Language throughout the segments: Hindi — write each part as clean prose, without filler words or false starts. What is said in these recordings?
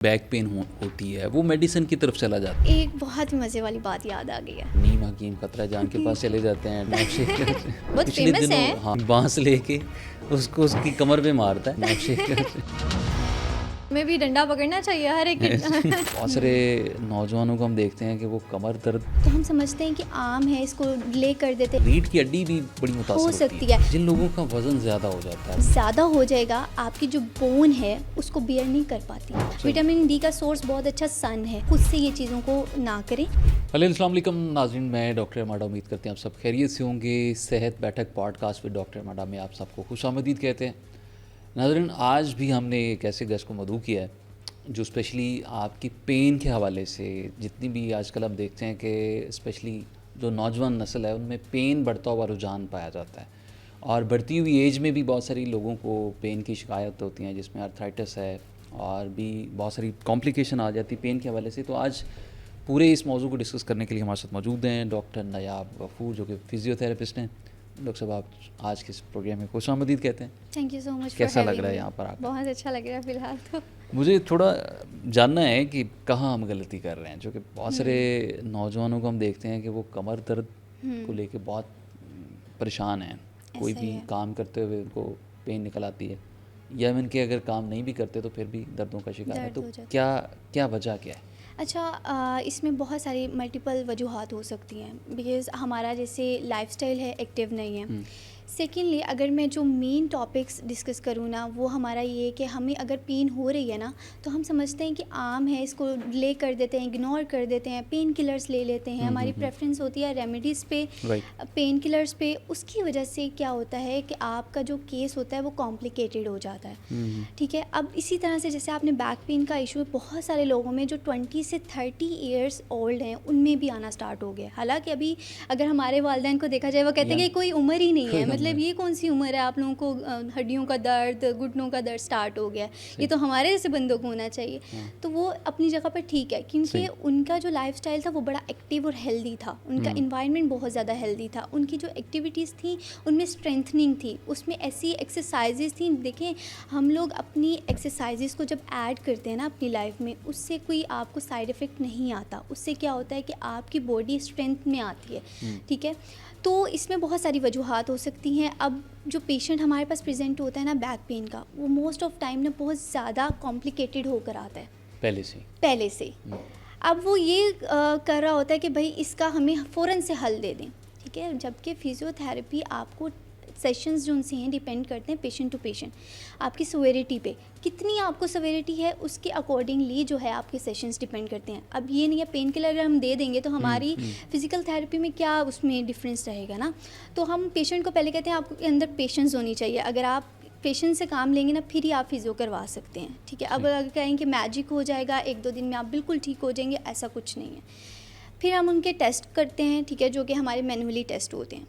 बैक पेन होती है वो मेडिसिन की तरफ चला जाता है। एक बहुत मज़े वाली बात याद आ गई है। नीम हकीम खतरा जान के पास चले जाते हैं बहुत पिछले फेमस दिनों है। हाँ बांस लेके उसको उसकी कमर पे मारता है हमें भी डंडा पकड़ना चाहिए हर एक बहुत सारे नौजवानों को हम देखते हैं कि वो कमर दर्द तो हम समझते हैं कि आम है, इसको डिले कर देते हैं। रीढ़ की हड्डी भी बड़ी मुतासर हो होती सकती है। है। जिन लोगों का वजन ज़्यादा हो जाता है ज़्यादा हो जाएगा, आपकी जो बोन है उसको बियर नहीं कर पाती। विटामिन डी का सोर्स बहुत अच्छा सन है, खुद से ये चीज़ों को ना करें। अस्सलाम वालेकुम नाज़रीन, मैं डॉक्टर अमाडा उम्मीद करते हैं आप सब खैरियत से होंगे। सेहत बैठक पॉडकास्ट विद डॉक्टर अमाडा में आप सबको खुशामदीद कहते हैं। नाज़रीन, आज भी हमने एक ऐसे गेस्ट को मदऊ किया है जो स्पेशली आपकी पेन के हवाले से, जितनी भी आजकल हम देखते हैं कि स्पेशली जो नौजवान नस्ल है उनमें पेन बढ़ता हुआ रुझान पाया जाता है और बढ़ती हुई एज में भी बहुत सारी लोगों को पेन की शिकायत होती हैं, जिसमें आर्थराइटिस है और भी बहुत सारी कॉम्प्लिकेशन आ जाती है पेन के हवाले से। तो आज पूरे इस मौजू को डिस्कस करने के लिए हमारे साथ मौजूद हैं डॉक्टर नयाब गफूर, जो कि फिजियोथेरेपिस्ट हैं। डॉक्टर साहब, आप आज के इस प्रोग्राम में खुशामदीद कहते हैं। Thank you so much. कैसा लग रहा है यहाँ पर आकर? बहुत अच्छा लग रहा है फ़िलहाल तो। मुझे थोड़ा जानना है कि कहाँ हम गलती कर रहे हैं, जो कि बहुत सारे नौजवानों को हम देखते हैं कि वो कमर दर्द को लेके बहुत परेशान हैं। कोई ऐसा भी ही है। काम करते हुए उनको पेन निकल आती है, या इवन के अगर काम नहीं भी करते तो फिर भी दर्दों का शिकार है। दर्द तो हो जाता है। क्या क्या वजह क्या है? अच्छा, इसमें बहुत सारी मल्टीपल वजूहात हो सकती हैं, बिकॉज़ हमारा जैसे लाइफस्टाइल है, एक्टिव नहीं है। सेकेंडली, अगर मैं जो मेन टॉपिक्स डिस्कस करूँ ना, वो हमारा ये है कि हमें अगर पेन हो रही है ना, तो हम समझते हैं कि आम है, इसको डिले कर देते हैं, इग्नोर कर देते हैं, पेन किलर्स ले लेते हैं। हमारी प्रेफरेंस होती है रेमेडीज़ पे, राइट। पेन किलर्स पे। उसकी वजह से क्या होता है कि आपका जो केस होता है वो कॉम्प्लिकेटेड हो जाता है। ठीक है। अब इसी तरह से जैसे आपने बैक पेन का इशू बहुत सारे लोगों में जो 20 से 30 ईयर्स ओल्ड हैं उनमें भी आना स्टार्ट हो गया। हालांकि अभी अगर हमारे वालिदैन को देखा जाए, वो कहते हैं कि कोई उम्र ही नहीं है, मतलब ये कौन सी उम्र है, आप लोगों को हड्डियों का दर्द, घुटनों का दर्द स्टार्ट हो गया, ये तो हमारे जैसे बंदों को होना चाहिए। तो वो अपनी जगह पर ठीक है, क्योंकि उनका जो लाइफस्टाइल था वो बड़ा एक्टिव और हेल्दी था, उनका इन्वायरमेंट बहुत ज़्यादा हेल्दी था, उनकी जो एक्टिविटीज़ थी उनमें स्ट्रेंथनिंग थी, उसमें ऐसी एक्सरसाइजेज़ थी। देखें, हम लोग अपनी एक्सरसाइजेज़ को जब ऐड करते हैं ना अपनी लाइफ में, उससे कोई आपको साइड इफ़ेक्ट नहीं आता। उससे क्या होता है कि आपकी बॉडी स्ट्रेंथ में आती है। ठीक है। तो इसमें बहुत सारी वजूहात हो सकती हैं। अब जो पेशेंट हमारे पास प्रेजेंट होता है ना बैक पेन का, वो मोस्ट ऑफ टाइम ना बहुत ज़्यादा कॉम्प्लिकेटेड होकर आता है पहले से। अब वो ये कर रहा होता है कि भाई इसका हमें फ़ौरन से हल दे दें। ठीक है। जबकि फिजियोथेरेपी आपको सेशंस जो उनसे हैं डिपेंड करते हैं पेशेंट टू पेशेंट, आपकी सवेरिटी पे, कितनी आपको सवेरिटी है उसके अकॉर्डिंगली जो है आपके सेशंस डिपेंड करते हैं। अब ये नहीं है पेन किलर अगर हम दे देंगे तो हमारी फिजिकल थेरेपी में क्या उसमें डिफरेंस रहेगा ना। तो हम पेशेंट को पहले कहते हैं आपके अंदर पेशेंस होनी चाहिए। अगर आप पेशेंस से काम लेंगे ना, फिर ही आप फिजियो करवा सकते हैं। ठीक है। अब अगर कहें कि मैजिक हो जाएगा, 1-2 दिन में आप बिल्कुल ठीक हो जाएंगे, ऐसा कुछ नहीं है। फिर हम उनके टेस्ट करते हैं, ठीक है, जो कि हमारे मैनुअली टेस्ट होते हैं।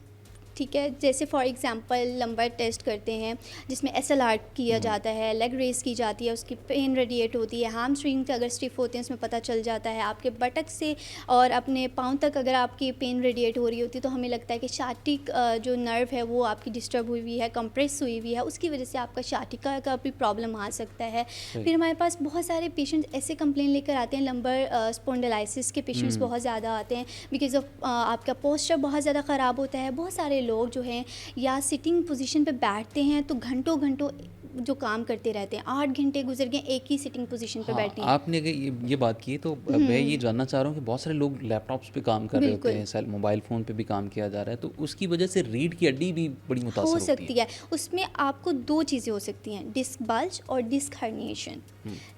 ठीक है। जैसे फॉर एग्जांपल लंबर टेस्ट करते हैं, जिसमें SLR किया जाता है, लेग रेस की जाती है, उसकी पेन रेडिएट होती है, हैमस्ट्रिंग अगर स्टिफ होते हैं उसमें पता चल जाता है, आपके बटक से और अपने पाँव तक अगर आपकी पेन रेडिएट हो रही होती है तो हमें लगता है कि शाटिक जो नर्व है वो आपकी डिस्टर्ब हुई है, कंप्रेस हुई हुई है, उसकी वजह से आपका शाटिका का भी प्रॉब्लम आ सकता है। फिर हमारे पास बहुत सारे पेशेंट्स ऐसे कंप्लेन लेकर आते हैं, लंबर स्पॉन्डिलाइसिस के पेशेंट्स बहुत ज़्यादा आते हैं, बिकॉज ऑफ आपका पोस्चर बहुत ज़्यादा ख़राब होता है। बहुत सारे लोग जो हैं या सिटिंग पोजीशन पे बैठते हैं तो घंटों घंटों जो काम करते रहते हैं, 8 घंटे गुजर गए एक ही सिटिंग पोजीशन पे बैठे हैं। आपने अगर ये बात की तो मैं ये जानना चाह रहा हूँ कि बहुत सारे लोग लैपटॉप्स पे काम कर रहे होते हैं, मोबाइल फ़ोन पे भी काम किया जा रहा है, तो उसकी वजह से रीढ़ की हड्डी भी बड़ी मुतासर हो होती सकती है। उसमें आपको 2 चीज़ें हो सकती हैं, डिस्क बल्ज और डिस्क हर्निएशन।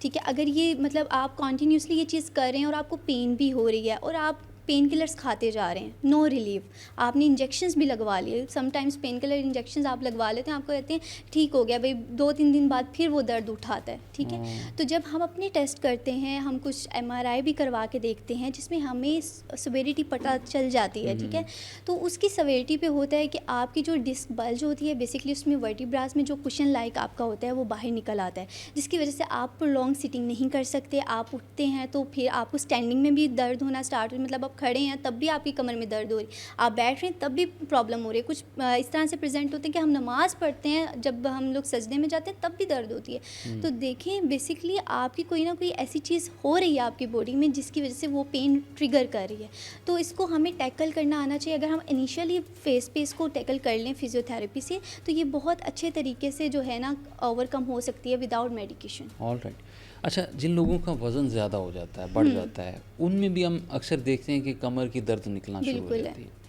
ठीक है। अगर ये मतलब आप कॉन्टीन्यूसली ये चीज़ कर रहे हैं और आपको पेन भी हो रही है और आप पेन किलर्स खाते जा रहे हैं, नो रिलीफ, आपने इंजेक्शंस भी लगवा लिए, समटाइम्स पेन किलर इंजेक्शंस आप लगवा लेते हैं, आपको कहते हैं ठीक हो गया भाई, 2-3 दिन बाद फिर वो दर्द उठाता है। ठीक है। तो जब हम अपने टेस्ट करते हैं, हम कुछ MRI भी करवा के देखते हैं जिसमें हमें सवेरिटी पता चल जाती है। ठीक है। तो उसकी सवेरिटी पे होता है कि आपकी जो डिस्क बल्ज होती है, बेसिकली उसमें वर्टिब्रास में जो कुशन लाइक आपका होता है वो बाहर निकल आता है, जिसकी वजह से आप प्रोलॉन्ग सिटिंग नहीं कर सकते। आप उठते हैं तो फिर आपको स्टैंडिंग में भी दर्द होना स्टार्ट हो, मतलब आप खड़े हैं तब भी आपकी कमर में दर्द हो रही, आप बैठ रहे हैं तब भी प्रॉब्लम हो रही है। कुछ इस तरह से प्रेजेंट होते हैं कि हम नमाज़ पढ़ते हैं, जब हम लोग सजदे में जाते हैं तब भी दर्द होती है। तो देखें बेसिकली आपकी कोई ना कोई ऐसी चीज़ हो रही है आपकी बॉडी में जिसकी वजह से वो पेन ट्रिगर कर रही है। तो इसको हमें टैकल करना आना चाहिए। अगर हम इनिशियली फेस पे इसको टैकल कर लें फिजियोथेरेपी से, तो ये बहुत अच्छे तरीके से जो है ना ओवरकम हो सकती है विदाउट मेडिकेशन। All right. अच्छा, जिन लोगों का वज़न ज़्यादा हो जाता है, बढ़ जाता है, उनमें भी हम अक्सर देखते हैं कि कमर की दर्द निकलना शुरू हो बिल्कुल जाती है।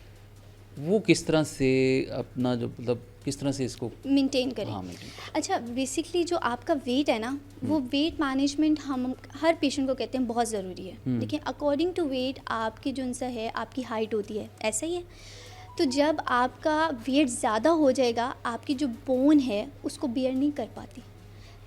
वो किस तरह से अपना जो मतलब किस तरह से इसको मेंटेन करें। हाँ मेंटेन अच्छा, बेसिकली जो आपका वेट है ना, वो वेट मैनेजमेंट हम हर पेशेंट को कहते हैं बहुत ज़रूरी है। देखिए अकॉर्डिंग टू वेट आपकी जो सा है आपकी हाइट होती है, ऐसा ही है। तो जब आपका वेट ज़्यादा हो जाएगा, आपकी जो बोन है उसको बेयर नहीं कर पाती।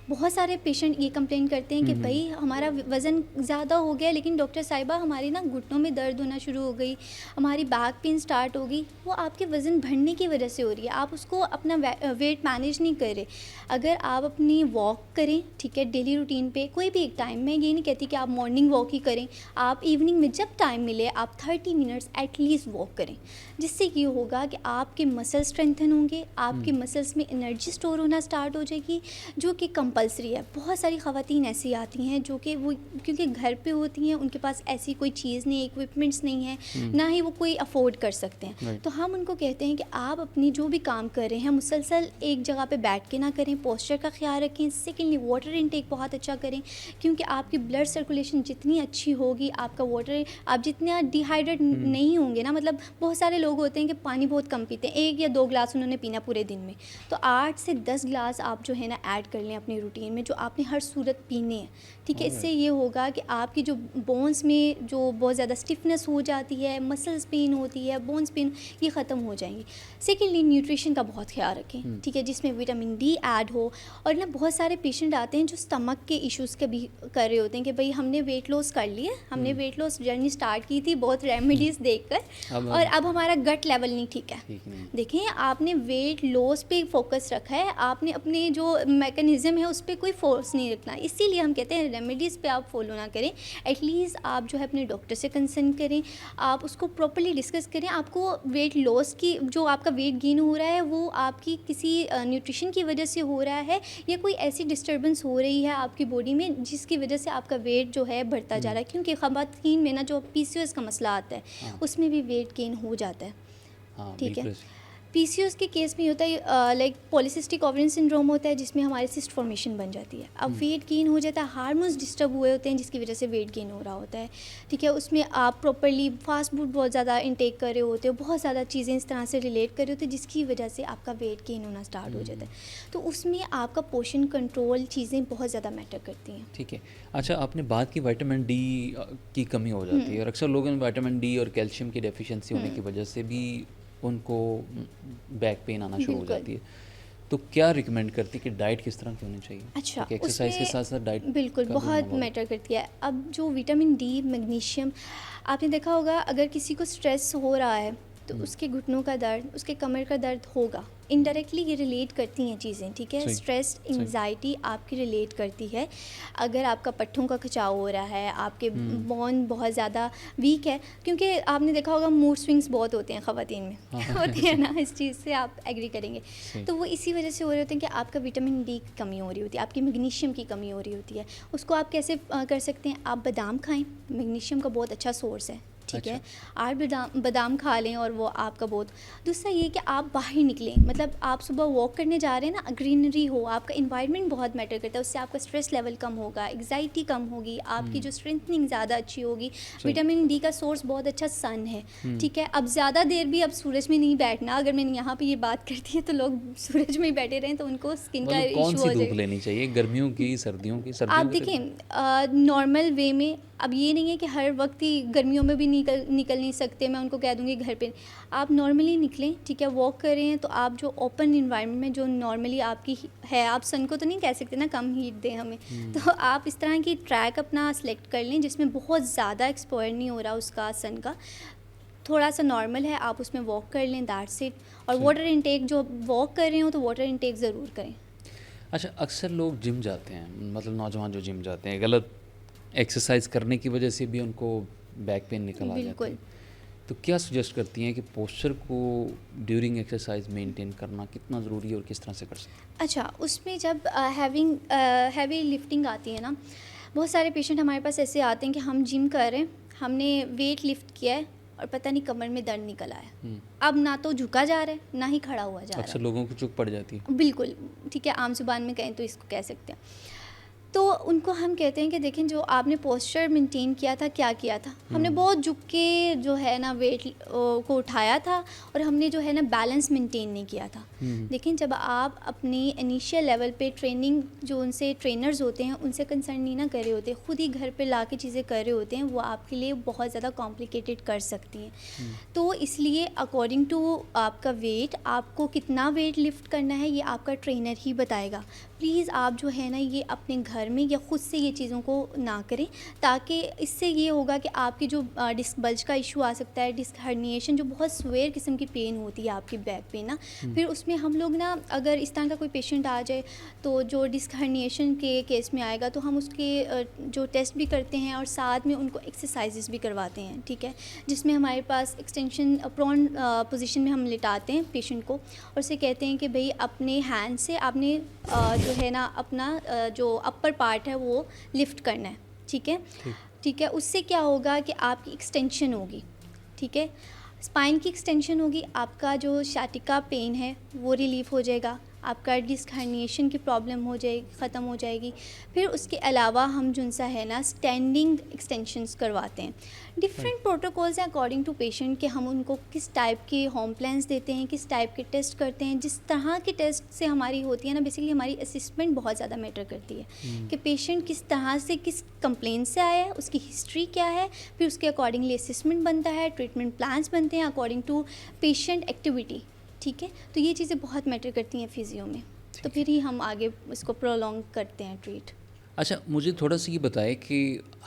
बहुत सारे पेशेंट ये कंप्लेन करते हैं कि भाई हमारा वज़न ज़्यादा हो गया लेकिन डॉक्टर साहिबा हमारी ना घुटनों में दर्द होना शुरू हो गई, हमारी बैक पेन स्टार्ट हो गई। वो आपके वज़न बढ़ने की वजह से हो रही है, आप उसको अपना वेट मैनेज नहीं कर रहे। अगर आप अपनी वॉक करें, ठीक है, डेली रूटीन पे कोई भी एक टाइम, मैं ये नहीं कहती कि आप मॉर्निंग वॉक ही करें, आप इवनिंग में जब टाइम मिले आप 30 मिनट्स एटलीस्ट वॉक करें। जिससे ये होगा कि आपके मसल स्ट्रेंथन होंगे, आपके मसल्स में एनर्जी स्टोर होना स्टार्ट हो जाएगी, जो कि कंपलसरी है। बहुत सारी ख़वातीन ऐसी आती हैं जो कि वो क्योंकि घर पे होती हैं, उनके पास ऐसी कोई चीज़ नहीं है, इक्विपमेंट्स नहीं है, ना ही वो कोई अफोर्ड कर सकते हैं। तो हम उनको कहते हैं कि आप अपनी जो भी काम कर रहे हैं मुसलसल एक जगह पे बैठ के ना करें, पोस्चर का ख्याल रखें। सेकेंडली वाटर इनटेक बहुत अच्छा करें, क्योंकि आपकी ब्लड सर्कुलेशन जितनी अच्छी होगी, आपका वाटर, आप जितना डिहाइड्रेट नहीं होंगे ना, मतलब बहुत सारे लोग होते हैं कि पानी बहुत कम पीते हैं, 1 या 2 ग्लास उन्होंने पीना पूरे दिन में, तो 8 से 10 ग्लास आप जो है ना ऐड कर लें अपनी रूटीन में, जो आपने हर सूरत पीने हैं। ठीक है, इससे ये होगा कि आपकी जो बोन्स में जो बहुत ज़्यादा स्टिफनेस हो जाती है, मसल्स पेन होती है, बोन्स पेन, ये ख़त्म हो जाएंगी। सेकेंडली न्यूट्रिशन का बहुत ख्याल रखें, ठीक है, जिसमें विटामिन डी ऐड हो। और ना बहुत सारे पेशेंट आते हैं जो स्टमक के इश्यूज़ के भी कर रहे होते हैं कि भाई हमने वेट लॉस कर लिया, हमने वेट लॉस जर्नी स्टार्ट की थी बहुत रेमेडीज़ देखकर, और अब हमारा गट लेवल नहीं ठीक है। देखिए आपने वेट लॉस पे फोकस रखा है, आपने अपने जो मैकेनिज़्म है उस पर कोई फोर्स नहीं रखना। इसीलिए हम कहते हैं रेमेडीज़ पे आप फॉलो ना करें, एटलीस्ट आप जो है अपने डॉक्टर से कंसल्ट करें, आप उसको प्रॉपर्ली डिस्कस करें। आपको वेट लॉस की जो आपका वेट गेन हो रहा है वो आपकी किसी न्यूट्रिशन की वजह से हो रहा है, या कोई ऐसी डिस्टर्बेंस हो रही है आपकी बॉडी में जिसकी वजह से आपका वेट जो है बढ़ता जा रहा है। क्योंकि ख़वातीन में ना जो पीसीओएस का मसला आता है उसमें भी वेट गेन हो जाता है। ठीक है, पीसीओएस के केस में होता है लाइक पॉलीसिस्टिक ओवरियन सिंड्रोम होता है, जिसमें हमारी सिस्ट फॉर्मेशन बन जाती है। अब वेट गेन हो जाता है, हार्मोन्स डिस्टर्ब हुए होते हैं जिसकी वजह से वेट गेन हो रहा होता है। ठीक है, उसमें आप प्रॉपर्ली फास्ट फूड बहुत ज़्यादा इंटेक कर रहे होते हो, बहुत ज़्यादा चीज़ें इस तरह से रिलेट कर रहे होते हैं जिसकी वजह से आपका वेट गेन होना स्टार्ट हो जाता है। तो उसमें आपका पोषण कंट्रोल चीज़ें बहुत ज़्यादा मैटर करती हैं। ठीक है। अच्छा, आपने बात की विटामिन डी की कमी हो जाती है, और अक्सर लोगों में विटामिन डी और कैल्शियम की डेफिशिएंसी होने की वजह से भी उनको बैक पेन आना शुरू हो जाती है। तो क्या रिकमेंड करती है कि डाइट किस तरह की होनी चाहिए? अच्छा, एक्सरसाइज के साथ साथ डाइट बिल्कुल बहुत मैटर करती है। अब जो विटामिन डी, मैग्नीशियम, आपने देखा होगा अगर किसी को स्ट्रेस हो रहा है तो उसके घुटनों का दर्द, उसके कमर का दर्द होगा। इनडायरेक्टली ये रिलेट करती हैं चीज़ें। ठीक है, स्ट्रेस, एंग्जाइटी आपकी रिलेट करती है। अगर आपका पट्ठों का खिंचाव हो रहा है, आपके बोन बहुत ज़्यादा वीक है, क्योंकि आपने देखा होगा मूड स्विंग्स बहुत होते हैं ख़वातीन में होती है ना, इस चीज़ से आप एग्री करेंगे। तो वो इसी वजह से हो रहे होते हैं कि आपका विटामिन डी की कमी हो रही होती है, आपकी मैग्नीशियम की कमी हो रही होती है। उसको आप कैसे कर सकते हैं? आप बादाम खाएँ, मैग्नीशियम का बहुत अच्छा सोर्स है। ठीक है, 8 बादाम खा लें और वो आपका बहुत। दूसरा ये कि आप बाहर निकलें, मतलब आप सुबह वॉक करने जा रहे हैं ना, ग्रीनरी हो, आपका इन्वायरमेंट बहुत मैटर करता है, उससे आपका स्ट्रेस लेवल कम होगा, एग्जाइटी कम होगी, आपकी जो स्ट्रेंथनिंग ज़्यादा अच्छी होगी। विटामिन डी का सोर्स बहुत अच्छा सन है। ठीक है, अब ज़्यादा देर भी अब सूरज में नहीं बैठना। अगर मैंने यहाँ पर ये बात करती है तो लोग सूरज में ही बैठे रहें तो उनको स्किन का इशू हो जाएगा। धूप लेनी चाहिए, गर्मियों की, सर्दियों की? आप देखें नॉर्मल वे में, अब ये नहीं है कि हर वक्त ही गर्मियों में भी निकल नहीं सकते, मैं उनको कह दूँगी घर पे आप नॉर्मली निकलें। ठीक है, वॉक कर रहे हैं तो आप जो ओपन इन्वायरमेंट में जो नॉर्मली आपकी है, आप सन को तो नहीं कह सकते ना कम हीट दें हमें, तो आप इस तरह की ट्रैक अपना सेलेक्ट कर लें जिसमें बहुत ज़्यादा एक्सपोजर नहीं हो रहा उसका, सन का थोड़ा सा नॉर्मल है, आप उसमें वॉक कर लें, दैट्स इट। और वाटर इनटेक, जो वॉक कर रहे हो तो वाटर इनटेक ज़रूर करें। अच्छा, अक्सर लोग जिम जाते हैं, मतलब नौजवान जो जिम जाते हैं, गलत एक्सरसाइज करने की वजह से भी उनको बैक पेन निकल आ जाती बिल्कुल। है। तो क्या सजेस्ट करती हैं कि पोस्चर को ड्यूरिंग एक्सरसाइज मेंटेन करना कितना ज़रूरी है और किस तरह से कर सकते हैं? अच्छा, उसमें जब हैवी लिफ्टिंग आती है ना, बहुत सारे पेशेंट हमारे पास ऐसे आते हैं कि हम जिम कर रहे हैं, हमने वेट लिफ्ट किया है और पता नहीं कमर में दर्द निकल आया। अब ना तो झुका जा रहा है, ना ही खड़ा हुआ जा रहा अक्सर है। लोगों को चुक पड़ जाती है। बिल्कुल, ठीक है, आम ज़ुबान में कहें तो इसको कह सकते हैं। तो उनको हम कहते हैं कि देखें, जो आपने पोस्चर मेंटेन किया था, क्या किया था? हमने बहुत झुक के जो है ना वेट को उठाया था और हमने जो है ना बैलेंस मेंटेन नहीं किया था। लेकिन जब आप अपनी इनिशियल लेवल पे ट्रेनिंग, जो उनसे ट्रेनर्स होते हैं उनसे कंसर्न नहीं ना कर रहे होते, खुद ही घर पे ला के चीज़ें कर रहे होते हैं, वो आपके लिए बहुत ज़्यादा कॉम्प्लिकेटेड कर सकती हैं। तो इसलिए अकॉर्डिंग टू आपका वेट, आपको कितना वेट लिफ्ट करना है ये आपका ट्रेनर ही बताएगा। प्लीज़ आप जो है ना ये अपने घर में या ख़ुद से ये चीज़ों को ना करें, ताकि इससे ये होगा कि आपकी जो डिस्क बल्ज का इशू आ सकता है, डिस्क हर्निएशन, जो बहुत स्वेयर किस्म की पेन होती है आपकी बैक पेन ना, फिर उसमें हम लोग ना, अगर इस तरह का कोई पेशेंट आ जाए तो जो डिस्क हर्निएशन के केस में आएगा तो हम उसके जो टेस्ट भी करते हैं और साथ में उनको एक्सरसाइजेस भी करवाते हैं, ठीक है, जिसमें हमारे पास एक्सटेंशन प्रोन पोजीशन में हम लिटाते हैं पेशेंट को और उसे कहते हैं कि भाई अपने हैंड से आपने जो है ना अपना जो अपर पार्ट है वो लिफ्ट करना है, ठीक है, ठीक है। उससे क्या होगा कि आपकी एक्सटेंशन होगी, ठीक है, स्पाइन की एक्सटेंशन होगी, आपका जो शाटिका पेन है वो रिलीफ हो जाएगा, आपका डिस्क हर्निएशन की प्रॉब्लम हो जाएगी, ख़त्म हो जाएगी। फिर उसके अलावा हम जो सा है ना स्टैंडिंग एक्सटेंशंस करवाते हैं। डिफरेंट प्रोटोकॉल्स हैं अकॉर्डिंग टू पेशेंट कि हम उनको किस टाइप के होम प्लान्स देते हैं, किस टाइप के टेस्ट करते हैं। जिस तरह के टेस्ट से हमारी होती है ना, बेसिकली हमारी असिस्मेंट बहुत ज़्यादा मैटर करती है कि पेशेंट किस तरह से, किस कंप्लेंट से आया है, उसकी हिस्ट्री क्या है, फिर उसके अकॉर्डिंगली असिस्मेंट बनता है, ट्रीटमेंट प्लान्स बनते हैं अकॉर्डिंग टू पेशेंट एक्टिविटी, ठीक है। तो ये चीज़ें बहुत मैटर करती हैं फिजियो में, तो फिर ही हम आगे इसको प्रोलॉन्ग करते हैं ट्रीट। अच्छा, मुझे थोड़ा सा ये बताएं कि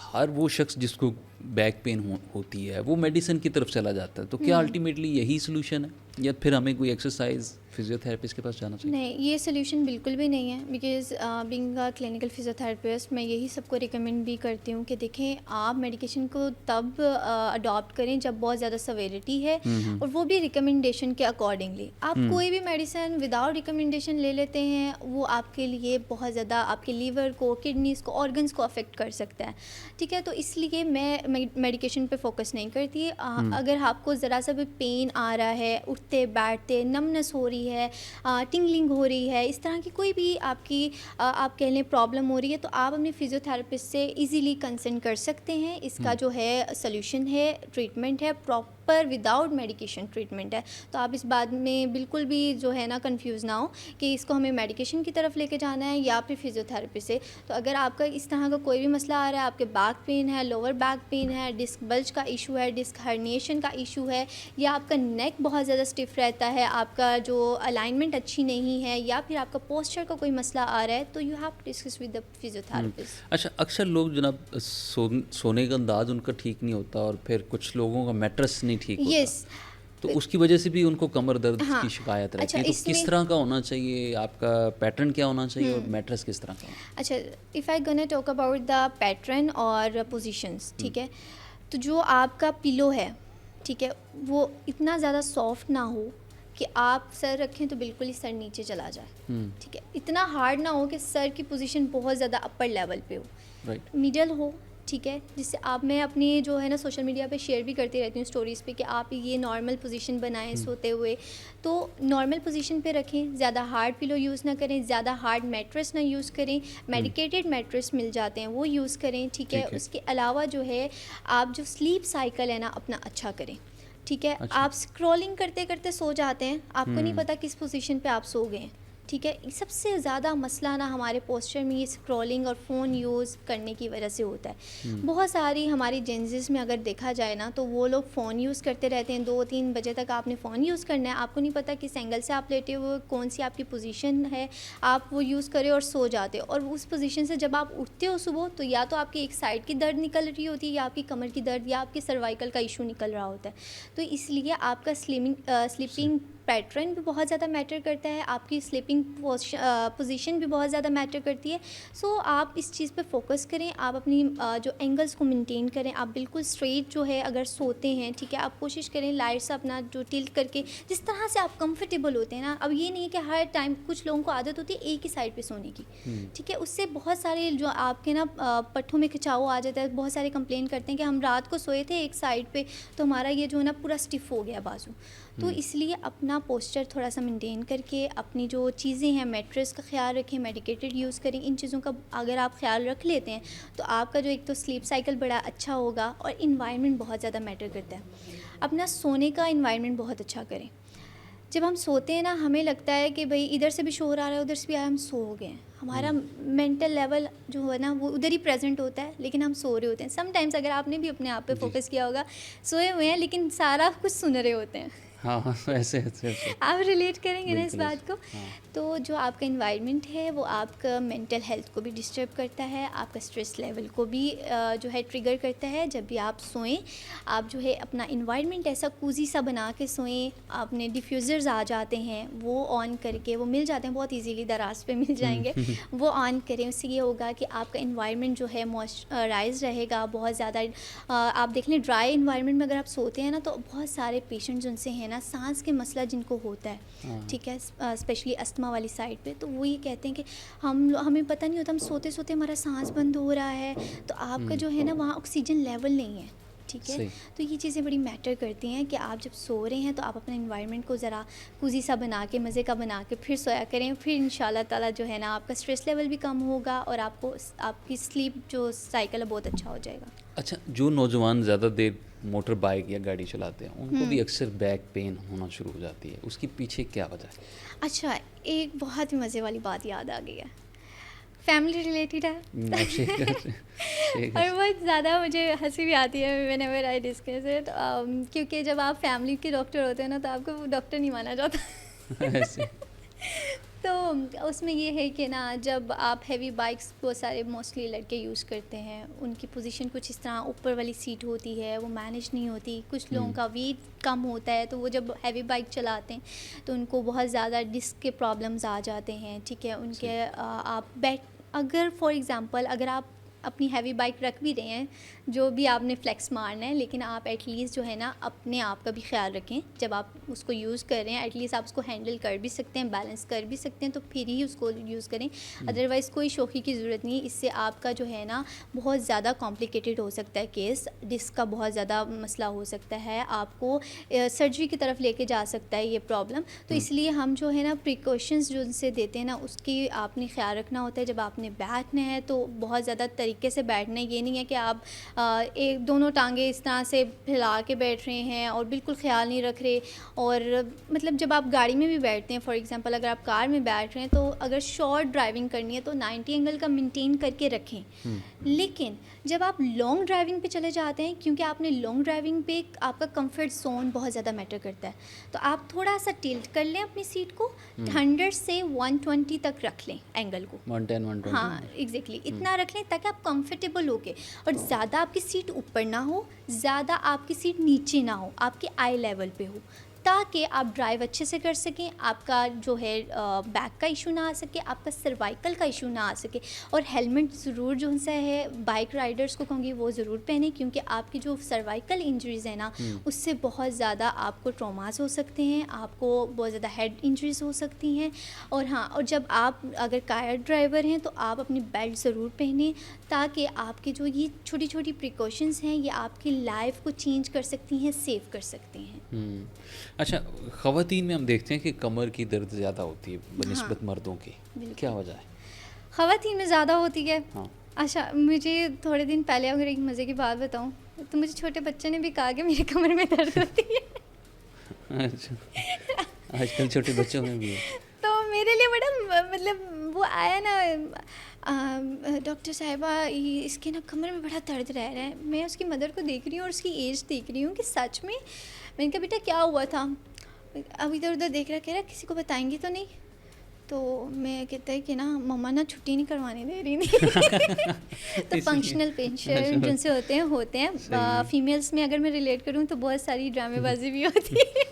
हर वो शख्स जिसको बैक पेन होती है वो मेडिसिन की तरफ चला जाता है, तो क्या अल्टीमेटली यही सोल्यूशन है या फिर हमें कोई एक्सरसाइज फिजियोथेरेपिस्ट के पास जाना चाहिए? नहीं, ये सोल्यूशन बिल्कुल भी नहीं है, because being a clinical physiotherapist मैं यही सबको रिकमेंड भी करती हूँ कि देखें, आप मेडिकेशन को तब अडॉप्ट करें जब बहुत ज़्यादा सवेरिटी है और वो भी रिकमेंडेशन के अकॉर्डिंगली। आप कोई भी मेडिसिन विदाउट रिकमेंडेशन ले लेते हैं, वो आपके लिए बहुत ज़्यादा आपके लीवर को, किडनीज़ को, ऑर्गन्स को अफेक्ट कर सकता है, ठीक है। तो इसलिए मैं मेडिकेशन पे फोकस नहीं करती। अगर आपको ज़रा सा भी पेन आ रहा है, उठते बैठते नमनेस हो रही है, टिंगलिंग हो रही है, इस तरह की कोई भी आपकी आप कह लें प्रॉब्लम हो रही है, तो आप अपने फिजियोथेरेपिस्ट से इजीली कंसल्ट कर सकते हैं। इसका जो है सॉल्यूशन है, ट्रीटमेंट है, प्रॉपर विदाउट मेडिकेशन ट्रीटमेंट है। तो आप इस बात में बिल्कुल भी जो है ना कंफ्यूज ना हो कि इसको हमें मेडिकेशन की तरफ लेके जाना है या फिर फिजियोथेरेपी से। तो अगर आपका इस तरह का कोई भी मसला आ रहा है, आपके बैक पेन है, लोअर बैक पेन है, डिस्क बल्ज का इशू है, डिस्क हर्निएशन का इशू है, या आपका नेक बहुत ज़्यादा स्टिफ रहता है, आपका जो अलाइनमेंट अच्छी नहीं है, या फिर आपका पोस्चर का कोई मसला आ रहा है, तो you have to discuss with the physiotherapist. अच्छा, अक्सर लोग जनाब सोने का अंदाज उनका ठीक नहीं होता और फिर कुछ लोगों का मैट्रेस नहीं ठीक होता। यस, तो उसकी वजह से भी उनको कमर दर्द हाँ। की शिकायत रहती अच्छा, है। तो किस तरह का होना चाहिए, आपका पैटर्न क्या होना चाहिए और मैट्रेस किस तरह का होना? अच्छा, if I gonna talk about the pattern और पोजीशंस, ठीक है, तो जो आपका पिलो है, ठीक है, वो इतना ज़्यादा सॉफ्ट ना हो कि आप सर रखें तो बिल्कुल ही सर नीचे चला जाए, ठीक है, इतना हार्ड ना हो कि सर की पोजीशन बहुत ज़्यादा अपर लेवल पे हो, राइट। मिडल हो, ठीक है, जिससे आप, मैं अपनी जो है ना सोशल मीडिया पे शेयर भी करती रहती हूँ स्टोरीज़ पे कि आप ये नॉर्मल पोजीशन बनाएं सोते हुए। तो नॉर्मल पोजीशन पे रखें, ज़्यादा हार्ड पिलो यूज़ ना करें, ज़्यादा हार्ड मैट्रेस ना यूज़ करें, मेडिकेटेड मैट्रेस मिल जाते हैं वो यूज़ करें, ठीक है। उसके अलावा जो है आप जो स्लीप साइकिल है ना अपना अच्छा करें, ठीक है। अच्छा। आप स्क्रॉलिंग करते करते सो जाते हैं, आपको नहीं पता किस पोजीशन पे आप सो गए हैं, ठीक है। सबसे ज़्यादा मसला ना हमारे पोस्चर में ये स्क्रॉलिंग और फ़ोन यूज़ करने की वजह से होता है। बहुत सारी हमारी जेंज़िस में अगर देखा जाए ना, तो वो लोग फ़ोन यूज़ करते रहते हैं, 2-3 बजे तक आपने फ़ोन यूज़ करना है, आपको नहीं पता किस एंगल से आप लेटे हुए, कौन सी आपकी पोजीशन है, आप वो यूज़ करें और सो जाते हो। और उस पोजीशन से जब आप उठते हो सुबह, तो या तो आपकी एक साइड की दर्द निकल रही होती है, या आपकी कमर की दर्द, या आपके सर्वाइकल का इशू निकल रहा होता है। तो इसलिए आपका स्लीपिंग पैटर्न भी बहुत ज़्यादा मैटर करता है, आपकी स्लीपिंग पोजीशन भी बहुत ज़्यादा मैटर करती है। सो आप इस चीज़ पे फोकस करें, आप अपनी जो एंगल्स को मेंटेन करें, आप बिल्कुल स्ट्रेट जो है अगर सोते हैं, ठीक है, आप कोशिश करें लाइट से अपना जो टिल्ट करके जिस तरह से आप कंफर्टेबल होते हैं ना। अब ये नहीं है कि हर टाइम, कुछ लोगों को आदत होती है एक ही साइड पे सोने की, ठीक है, उससे बहुत सारे जो आपके ना पट्टों में खिंचाव आ जाता है। बहुत सारे कंप्लेन करते हैं कि हम रात को सोए थे एक साइड पे तो हमारा ये जो है ना पूरा स्टिफ हो गया बाजू। तो इसलिए अपना पोस्चर थोड़ा सा मेंटेन करके अपनी जो चीज़ें हैं, मैट्रेस का ख्याल रखें, मेडिकेटेड यूज़ करें। इन चीज़ों का अगर आप ख्याल रख लेते हैं तो आपका जो एक तो स्लीप साइकिल बड़ा अच्छा होगा। और इन्वायरमेंट बहुत ज़्यादा मैटर करता है, अपना सोने का इन्वायरमेंट बहुत अच्छा करें। जब हम सोते हैं ना, हमें लगता है कि भाई इधर से भी शोर आ रहा है, उधर से भी आ रहा है, हम सो गए हैं। हमारा मेंटल लेवल जो है ना वो उधर ही प्रेजेंट होता है, लेकिन हम सो रहे होते हैं। समटाइम्स अगर आपने भी अपने आप पे फोकस किया होगा, सोए हुए हैं लेकिन सारा कुछ सुन रहे होते हैं। हाँ, ऐसे ऐसे आप रिलेट करेंगे ना इस बिल्कुल बात को। हाँ। तो जो आपका इन्वायरमेंट है वो आपका मेंटल हेल्थ को भी डिस्टर्ब करता है, आपका स्ट्रेस लेवल को भी जो है ट्रिगर करता है। जब भी आप सोएं, आप जो है अपना इन्वायरमेंट ऐसा कूजी सा बना के सोएं। आपने डिफ्यूज़र्स आ जाते हैं, वो ऑन करके, वो मिल जाते हैं बहुत इजीली, दराज पे मिल जाएंगे, वो ऑन करें। उससे ये होगा कि आपका इन्वायरमेंट जो है मॉइस्चराइज रहेगा। बहुत ज़्यादा आप देख लें ड्राई इन्वायरमेंट में अगर आप सोते हैं ना, तो बहुत सारे पेशेंट्स उनसे हैं ना सांस के मसला जिनको होता है, ठीक है, स्पेशली अस्थमा वाली साइड पे, तो वो ये कहते हैं कि हमें पता नहीं होता, हम सोते सोते हमारा सांस बंद हो रहा है। तो आपका जो है ना वहाँ ऑक्सीजन लेवल नहीं है, ठीक है। तो ये चीज़ें बड़ी मैटर करती हैं कि आप जब सो रहे हैं तो आप अपने इन्वायरमेंट को ज़रा कूजी सा बना के, मज़े का बना के फिर सोया करें। फिर इंशाल्लाह ताला जो है ना आपका स्ट्रेस लेवल भी कम होगा और आपको आपकी स्लीप जो साइकिल है बहुत अच्छा हो जाएगा। अच्छा, जो नौजवान ज़्यादा देर मोटर बाइक या गाड़ी चलाते हैं उनको भी अक्सर बैक पेन होना शुरू हो जाती है, उसके पीछे क्या वजह है? अच्छा, एक बहुत ही मज़े वाली बात याद आ गई है, फैमिली रिलेटेड है। आप शेयर कर और बहुत ज़्यादा मुझे हंसी भी आती है when ever I discuss it, क्योंकि जब आप फैमिली के डॉक्टर होते हैं ना तो आपको वो डॉक्टर नहीं माना जाता। ऐसे तो उसमें ये है कि ना, जब आप हैवी बाइक्स बहुत सारे मोस्टली लड़के यूज़ करते हैं, उनकी पोजीशन कुछ इस तरह ऊपर वाली सीट होती है, वो मैनेज नहीं होती। कुछ लोगों का वेट कम होता है, तो वो जब हैवी बाइक चलाते हैं तो उनको बहुत ज़्यादा डिस्क के प्रॉब्लम्स आ जाते हैं, ठीक है। उनके आप अगर फॉर एग्ज़ाम्पल अगर आप अपनी हैवी बाइक रख भी रहे हैं, जो भी आपने फ्लेक्स मारना है, लेकिन आप एटलीस्ट जो है ना अपने आप का भी ख्याल रखें। जब आप उसको यूज़ कर रहे हैं एटलीस्ट आप उसको हैंडल कर भी सकते हैं, बैलेंस कर भी सकते हैं, तो फिर ही उसको यूज़ करें। अदरवाइज़ कोई शौकी की ज़रूरत नहीं। इससे आपका जो है ना बहुत ज़्यादा कॉम्प्लिकेटेड हो सकता है केस, डिस्क का बहुत ज़्यादा मसला हो सकता है, आपको सर्जरी की तरफ लेके जा सकता है ये प्रॉब्लम। तो इसलिए हम जो है ना प्रिकॉशंस जो उनसे देते हैं ना, उसकी आपने ख्याल रखना होता है। जब आपने बैठना है तो बहुत ज़्यादा तरीके से बैठना है। ये नहीं है कि आप एक दोनों टांगे इस तरह से फैला के बैठ रहे हैं और बिल्कुल ख्याल नहीं रख रहे। और मतलब जब आप गाड़ी में भी बैठते हैं, फॉर एग्जांपल अगर आप कार में बैठ रहे हैं, तो अगर शॉर्ट ड्राइविंग करनी है तो 90 एंगल का मेंटेन करके रखें। लेकिन जब आप लॉन्ग ड्राइविंग पे चले जाते हैं, क्योंकि आपने लॉन्ग ड्राइविंग पे आपका कंफर्ट जोन बहुत ज़्यादा मैटर करता है, तो आप थोड़ा सा टिल्ट कर लें अपनी सीट को, 100 से 120 तक रख लें एंगल को। 110 120 हाँ एग्जैक्टली, इतना रख लें ताकि आप कंफर्टेबल होके, और ज़्यादा आपकी सीट ऊपर ना हो, ज़्यादा आपकी सीट नीचे ना हो, आपके आई लेवल पे हो, ताकि आप ड्राइव अच्छे से कर सकें, आपका जो है बैक का इशू ना आ सके, आपका सर्वाइकल का इशू ना आ सके। और हेलमेट ज़रूर जो सा है बाइक राइडर्स को कहूँगी वो ज़रूर पहने, क्योंकि आपकी जो सर्वाइकल इंजरीज़ है ना उससे बहुत ज़्यादा आपको ट्रॉमास हो सकते हैं, आपको बहुत ज़्यादा हेड इंजरीज़ हो सकती हैं। और हाँ, और जब आप अगर कार ड्राइवर हैं तो आप अपनी बेल्ट ज़रूर पहने, ताकि आपके जो ये छोटी छोटी प्रिकॉशंस हैं ये आपकी लाइफ को चेंज कर सकती हैं, सेव कर सकती हैं। अच्छा, ख़वातीन में हम देखते हैं कि कमर की दर्द ज़्यादा होती है बनिस्बत हाँ, मर्दों की, क्या वजह है? ख़वातीन में ज़्यादा होती है। हाँ। अच्छा, मुझे थोड़े दिन पहले अगर एक मज़े की बात बताऊं, तो मुझे छोटे बच्चे ने भी कहा कि मेरी कमर में दर्द होती है। अच्छा, आजकल छोटे बच्चों में भी है। तो मेरे लिए बड़ा मतलब वो आया ना, डॉक्टर साहिबा इसके ना कमर में बड़ा दर्द रह रहा है। मैं उसकी मदर को देख रही हूँ और उसकी एज देख रही हूँ कि सच में। मैंने कहा बेटा क्या हुआ था? अब इधर उधर देख रहा, कह रहा किसी को बताएंगे तो नहीं? तो मैं कहता है कि ना मम्मा ना छुट्टी नहीं करवाने दे रही थी। तो फंक्शनल पेशेंट जिनसे होते हैं फीमेल्स में अगर मैं रिलेट करूँ तो बहुत सारी ड्रामेबाजी भी होती है।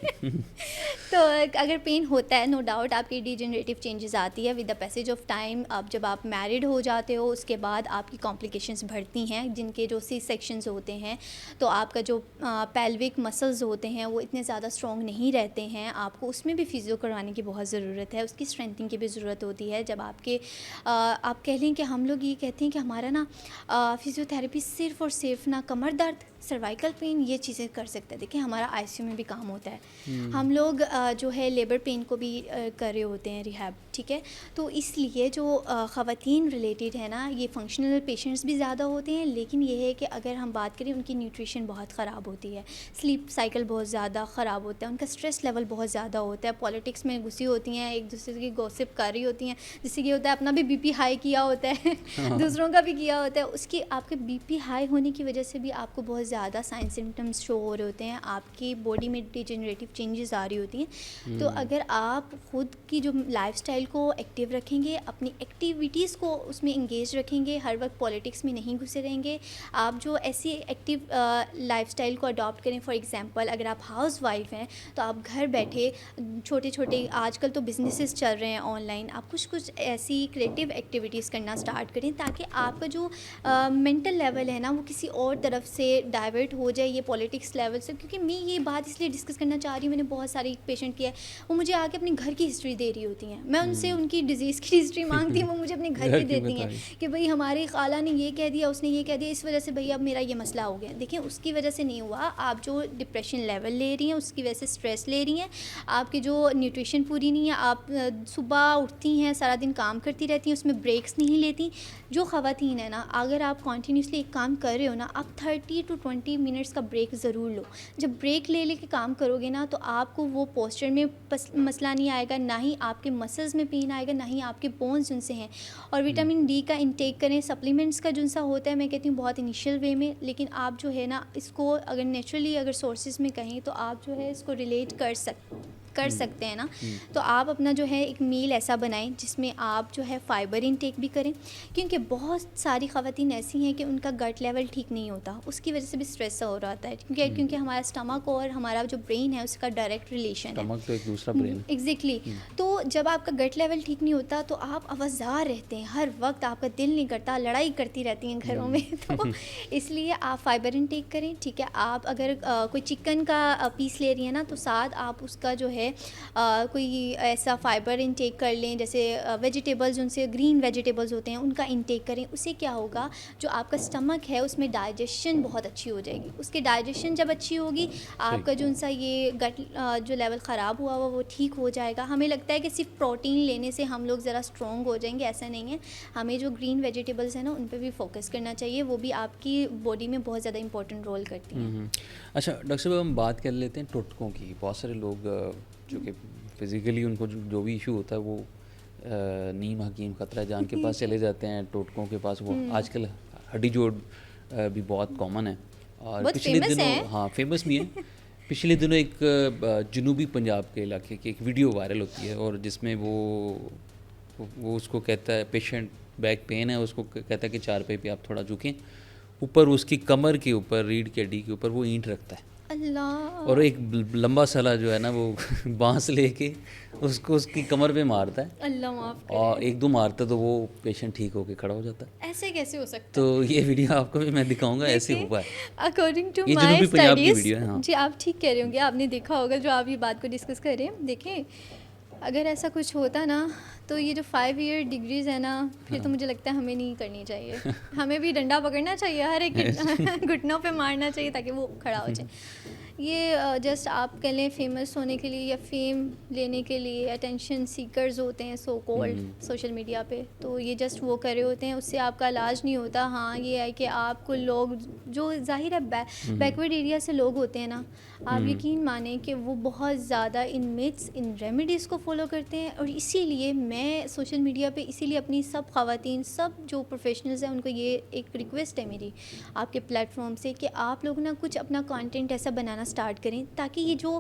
तो अगर पेन होता है, नो डाउट आपकी डिजेनरेटिव चेंजेस आती है with the passage of time. अब जब आप मैरिड हो जाते हो उसके बाद आपकी कॉम्प्लिकेशंस बढ़ती हैं, जिनके जो सी सेक्शंस होते हैं, तो आपका जो पेल्विक मसल्स होते हैं वो इतने ज़्यादा स्ट्रॉन्ग नहीं रहते हैं। आपको उसमें भी फिजियो करवाने की बहुत ज़रूरत है, उसकी स्ट्रेंथनिंग की भी ज़रूरत होती है। जब आपके आप कह लें कि हम लोग ये कहते हैं कि हमारा ना फिजियोथेरेपी सिर्फ़ और सिर्फ ना कमर दर्द, सर्वाइकल पेन, ये चीज़ें कर सकते हैं। देखिए हमारा आईसीयू में भी काम होता है। हम लोग जो है लेबर पेन को भी कर रहे होते हैं रिहैब, ठीक है। तो इसलिए जो ख़वातीन रिलेटेड है ना, ये फंक्शनल पेशेंट्स भी ज़्यादा होते हैं, लेकिन ये है कि अगर हम बात करें उनकी न्यूट्रिशन बहुत ख़राब होती है, स्लीप साइकिल बहुत ज़्यादा ख़राब होता है, उनका स्ट्रेस लेवल बहुत ज़्यादा होता है, पॉलिटिक्स में घुसी होती हैं, एक दूसरे की गॉसिप कर रही होती हैं, जिससे ये होता है अपना भी बीपी हाई किया होता है दूसरों का भी किया होता है। उसकी आपके बीपी हाई होने की वजह से भी आपको बहुत ज़्यादा साइन सिम्टम्स शो हो रहे होते हैं, आपकी बॉडी में डिजेनरेटिव चेंजेस आ रही होती हैं। तो अगर आप खुद की जो लाइफस्टाइल को एक्टिव रखेंगे, अपनी एक्टिविटीज़ को उसमें इंगेज रखेंगे, हर वक्त पॉलिटिक्स में नहीं घुसे रहेंगे, आप जो ऐसी एक्टिव लाइफस्टाइल को अडॉप्ट करें। फॉर एग्जांपल अगर आप हाउस वाइफ हैं तो आप घर बैठे छोटे छोटे, आजकल तो बिजनेसेस चल रहे हैं ऑनलाइन, आप कुछ कुछ ऐसी क्रिएटिव एक्टिविटीज़ करना स्टार्ट करें, ताकि आपका जो मेंटल लेवल है ना वो किसी और तरफ से डाइवर्ट हो जाए, ये पॉलिटिक्स लेवल से। क्योंकि मैं ये बात इसलिए डिस्कस करना चाह रही हूँ, मैंने बहुत सारी पेशेंट किया है, वो मुझे आके अपने घर की हिस्ट्री दे रही होती हैं, मैं उनसे उनकी डिजीज़ की हिस्ट्री मांगती हूँ, वो मुझे अपने घर की देती हैं कि भाई हमारी खाला ने ये कह दिया, उसने ये कह दिया, इस वजह से भैया अब मेरा ये मसला हो गया। देखिए उसकी वजह से नहीं हुआ, आप जो डिप्रेशन लेवल ले रही हैं उसकी वजह से स्ट्रेस ले रही हैं, आपकी जो न्यूट्रिशन पूरी नहीं है, आप सुबह उठती हैं सारा दिन काम करती रहती हैं, उसमें ब्रेक्स नहीं लेती। जो ख़वातीन है ना, अगर आप कॉन्टीन्यूसली एक काम कर रहे हो ना, आप 30 to 20 मिनट्स का ब्रेक ज़रूर लो। जब ब्रेक ले के काम करोगे ना, तो आपको वो पोस्चर में मसला नहीं आएगा, ना ही आपके मसल्स में पेन आएगा, ना ही आपके बोन्स उनसे हैं। और विटामिन डी का इंटेक करें, सप्लीमेंट्स का जो सा होता है, मैं कहती हूँ बहुत इनिशियल वे में, लेकिन आप जो है ना इसको अगर नेचुरली अगर सोर्सेज में कहें तो आप जो है इसको रिलेट कर सकते हैं ना। तो आप अपना जो है एक मील ऐसा बनाएं जिसमें आप जो है फ़ाइबर इनटेक भी करें, क्योंकि बहुत सारी ख़वातीन ऐसी हैं कि उनका गट लेवल ठीक नहीं होता, उसकी वजह से भी स्ट्रेस हो रहा है, क्योंकि हमारा स्टमक और हमारा जो ब्रेन है उसका डायरेक्ट रिलेशन है, स्टमक तो एक दूसरा ब्रेन। एग्जैक्टली। तो जब आपका गट लेवल ठीक नहीं होता तो आप आवाज़ार रहते हैं, हर वक्त आपका दिल नहीं करता, लड़ाई करती रहती हैं घरों में तो इसलिए आप फ़ाइबर इनटेक करें, ठीक है। आप अगर कोई चिकन का पीस ले रही हैं ना, तो साथ आप उसका जो है कोई ऐसा फ़ाइबर इनटेक कर लें, जैसे वेजिटेबल्स, उनसे ग्रीन वेजिटेबल्स होते हैं उनका इनटेक करें। उससे क्या होगा, जो आपका स्टमक है उसमें डाइजेशन बहुत अच्छी हो जाएगी, उसकी डाइजेशन जब अच्छी होगी, आपका जो उनसा ये गट जो लेवल ख़राब हुआ वो ठीक हो जाएगा। हमें लगता है कि सिर्फ प्रोटीन लेने से हम लोग ज़रा स्ट्रॉन्ग हो जाएंगे, ऐसा नहीं है। हमें जो ग्रीन वेजिटेबल्स हैं ना उन पर भी फोकस करना चाहिए, वो भी आपकी बॉडी में बहुत ज़्यादा इंपॉर्टेंट रोल करती हैं। अच्छा डॉक्टर साहब, हम बात कर लेते हैं टोटकों की। बहुत सारे लोग जो कि फिज़िकली उनको जो भी इशू होता है वो नीम हकीम खतरा जान के पास चले जाते हैं, टोटकों के पास। वो आजकल हड्डी जोड़ भी बहुत कॉमन है और बहुत पिछले famous दिनों, है। हाँ फेमस भी है। पिछले दिनों एक जनूबी पंजाब के इलाके की एक वीडियो वायरल होती है, और जिसमें वो उसको कहता है, पेशेंट बैक पेन है, उसको कहता है कि चारपाई पे आप थोड़ा झुकें, ऊपर उसकी कमर के ऊपर, रीढ़ की हड्डी के ऊपर वो ईंट रखता है, अल्लाह। और एक लंबा सला जो है ना वो बांस लेके उसको उसकी कमर पे मारता है, अल्लाह माफ़ करे। और एक दो मारता तो वो पेशेंट ठीक होके खड़ा हो जाता है। ऐसे कैसे हो सकता है? तो ये वीडियो आपको भी मैं दिखाऊंगा, ऐसे हुआ है। अकॉर्डिंग टू ये माई जनूबी पंजाब की स्टडीज़, वीडियो है, हाँ। जी आप ठीक कह रहे होंगे, आपने देखा होगा जो आप ये बात को डिस्कस कर रहे हैं। देखें, अगर ऐसा कुछ होता ना, तो ये जो 5 ईयर डिग्रीज़ है ना, फिर तो मुझे लगता है हमें नहीं करनी चाहिए। हमें भी डंडा पकड़ना चाहिए, हर एक घुटनों पे मारना चाहिए ताकि वो खड़ा हो जाए। ये जस्ट आप कह लें फेमस होने के लिए या फेम लेने के लिए, अटेंशन सीकर्स होते हैं सो कॉल्ड सोशल मीडिया पे, तो ये जस्ट वो कर रहे होते हैं, उससे आपका इलाज नहीं होता। हाँ ये है कि आपको लोग जो ज़ाहिर है बैकवर्ड एरिया से लोग होते हैं ना, आप यकीन माने कि वो बहुत ज़्यादा इन मिथ्स, इन रेमेडीज़ को फॉलो करते हैं। और इसीलिए मैं सोशल मीडिया पे इसीलिए अपनी सब ख़वातीन, सब जो प्रोफेशनल्स हैं, उनको ये एक रिक्वेस्ट है मेरी आपके प्लेटफॉर्म से कि आप लोग ना कुछ अपना कंटेंट ऐसा बनाना स्टार्ट करें, ताकि ये जो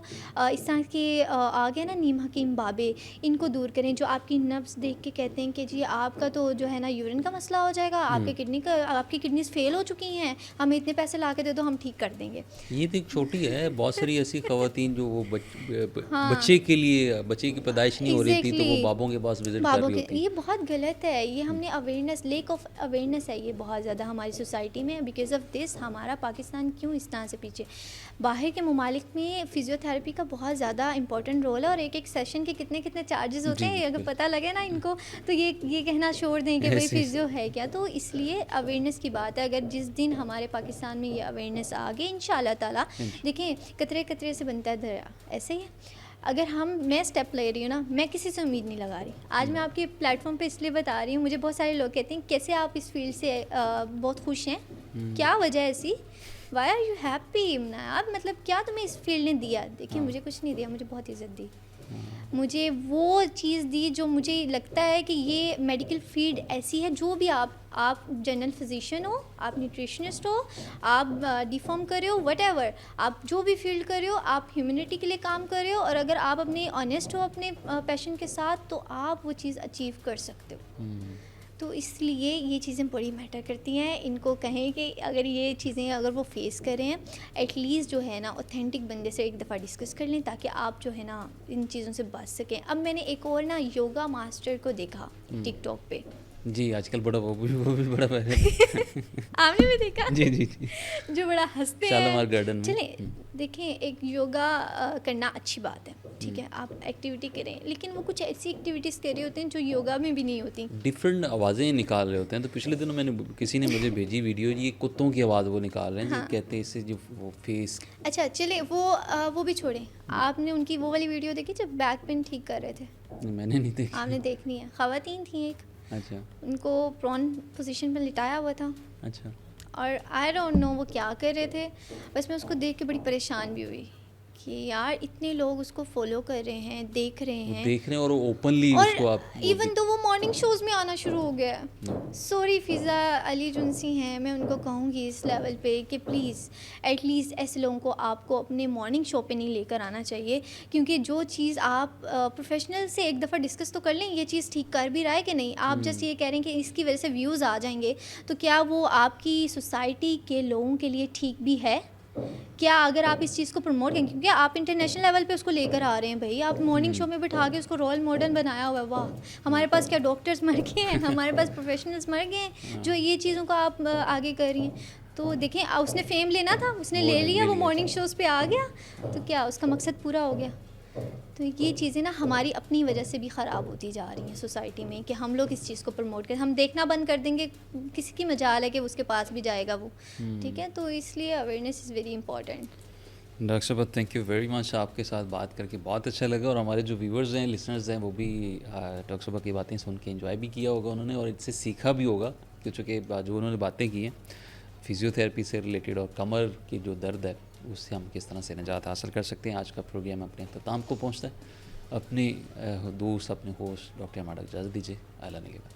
इस तरह के आ गए ना नीम हकीम बाबे, इनको दूर करें, जो आपकी नब्ज़ देख के कहते हैं कि जी आपका तो जो है ना यूरिन का मसला हो जाएगा, आपकी किडनीज फेल हो चुकी हैं, हमें इतने पैसे ला के दे दो, हम ठीक कर देंगे। ये तो एक छोटी है, बहुत सारी ऐसी ख़वातीन जो वो हाँ। बच्चे के लिए, बच्चे की पैदाइश नहीं हो रही थी तो वो Exactly. बाबों के पास विजिट कर बाबों रही के, होती। ये बहुत गलत है। ये हमने अवेयरनेस, लेक ऑफ अवेयरनेस है ये बहुत ज़्यादा हमारी सोसाइटी में। बिकॉज ऑफ दिस हमारा पाकिस्तान क्यों इस तरह से पीछे। बाहर के ममालिक में फिजियोथेरेपी का बहुत ज़्यादा इंपॉर्टेंट रोल है, और एक सेशन के कितने कितने चार्जेस होते हैं, अगर पता लगे ना इनको तो ये कहना छोड़ दें कि भाई ऐसे- फिजियो है क्या। तो इसलिए अवेयरनेस की बात है। अगर जिस दिन हमारे पाकिस्तान में ये अवेयरनेस आ गई इंशाल्लाह ताला, देखें कतरे कतरे से बनता है दरिया, ऐसे ही है। अगर मैं स्टेप ले रही हूँ ना, मैं किसी से उम्मीद नहीं लगा रही। आज मैं आपके प्लेटफॉर्म पे इसलिए बता रही हूँ, मुझे बहुत सारे लोग कहते हैं कैसे आप इस फील्ड से बहुत खुश हैं, क्या वजह है ऐसी, वाई आर यू हैप्पी आप, मतलब क्या तुम्हें इस फील्ड ने दिया। देखिए मुझे कुछ नहीं दिया, मुझे बहुत इज़्ज़त दी, मुझे वो चीज़ दी जो मुझे लगता है कि ये मेडिकल फील्ड ऐसी है। जो भी आप जनरल फिजिशियन हो, आप न्यूट्रिशनिस्ट हो, आप डिफॉर्म कर रहे हो, वट आप जो भी फील्ड कर रहे हो, आप ह्यूमैनिटी के लिए काम कर रहे हो, और अगर आप अपने ऑनेस्ट हो अपने पैशन के साथ, तो आप वो चीज़ अचीव कर सकते हो। तो इसलिए ये चीज़ें बड़ी मैटर करती हैं। इनको कहें कि अगर ये चीज़ें अगर वो फेस करें, एटलीस्ट जो है ना ऑथेंटिक बंदे से एक दफ़ा डिस्कस कर लें, ताकि आप जो है ना इन चीज़ों से बच सकें। अब मैंने एक और ना योगा मास्टर को देखा टिकटॉक पे। जी, आजकल बड़ा वो भी बड़ा वायरल। आपने भी देखा? जी जी जी। जो बड़ा हंसते शालीमार हैं। गार्डन में। चलें देखें, एक योगा करना अच्छी बात है, ठीक है, आप एक्टिविटी करें, लेकिन वो कुछ ऐसी एक्टिविटीज़ कर रहे होते हैं जो योगा में भी नहीं होती। डिफरेंट आवाज़ें निकाल रहे होते हैं। तो पिछले दिनों किसी ने मुझे भेजी वीडियो, ये कुत्तों की आवाज़ वो निकाल रहे हैं, हाँ। जो कहते हैं इससे जो वो फेस। अच्छा चले वो भी छोड़ें। आपने उनकी वो वाली वीडियो देखी जब बैक पेन ठीक कर रहे थे? मैंने नहीं देखी। आपने देखनी है। ख़वातीन थी एक, अच्छा उनको प्रॉन पोजीशन पर लिटाया हुआ था, अच्छा। और आई डोंट नो वो क्या कर रहे थे। बस मैं उसको देख के बड़ी परेशान भी हुई कि यार इतने लोग उसको फॉलो कर रहे हैं, देख रहे वो हैं, देख रहे हैं और ओपनली उसको और आप इवन तो वो मॉर्निंग शोज़ में आना शुरू हो गया है। सॉरी फ़िज़ा अली जुनसी हैं, मैं उनको कहूँगी इस लेवल पे कि प्लीज़ एटलीस्ट ऐसे लोगों को आपको अपने मॉर्निंग शो पे नहीं लेकर आना चाहिए, क्योंकि जो चीज़ आप प्रोफेशनल से एक दफ़ा डिस्कस तो कर लें, ये चीज़ ठीक कर भी रहा है कि नहीं। आप जस्ट ये कह रहे हैं कि इसकी वजह से व्यूज़ आ जाएंगे, तो क्या वो आपकी सोसाइटी के लोगों के लिए ठीक भी है? क्या अगर आप इस चीज़ को प्रमोट करें, क्योंकि आप इंटरनेशनल लेवल पे उसको लेकर आ रहे हैं भाई, आप मॉर्निंग शो में बिठा के उसको रोल मॉडल बनाया हुआ है। वाह, हमारे पास क्या डॉक्टर्स मर गए हैं, हमारे पास प्रोफेशनल्स मर गए हैं जो ये चीज़ों को आप आगे कर रही हैं। तो देखें, उसने फेम लेना था, उसने ले लिया, वो मॉर्निंग शोज़ पे आ गया, तो क्या उसका मकसद पूरा हो गया। तो ये चीज़ें ना हमारी अपनी वजह से भी ख़राब होती जा रही हैं सोसाइटी में, कि हम लोग इस चीज़ को प्रमोट करें, हम देखना बंद कर देंगे, किसी की मजाल है कि उसके पास भी जाएगा वो, ठीक है। तो इसलिए awareness is very important. Doctor साहब थैंक यू वेरी मच, आपके साथ बात करके बहुत अच्छा लगा, और हमारे जो व्यूवर्स हैं, लिसनर्स हैं, वो भी डॉक्टर साहब की बातें सुन के एंजॉय भी किया होगा उन्होंने, और इससे सीखा भी होगा, क्योंकि जो उन्होंने बातें की हैं फिजियोथेरेपी से रिलेटेड और कमर की जो दर्द है उससे हम किस तरह से निजात हासिल कर सकते हैं। आज का प्रोग्राम अपने अख्ताम को पहुँचता है। अपने दोस्त, अपने होस्ट डॉक्टर माडा इजाज़त दीजिए। अल्लाह ने के बाद।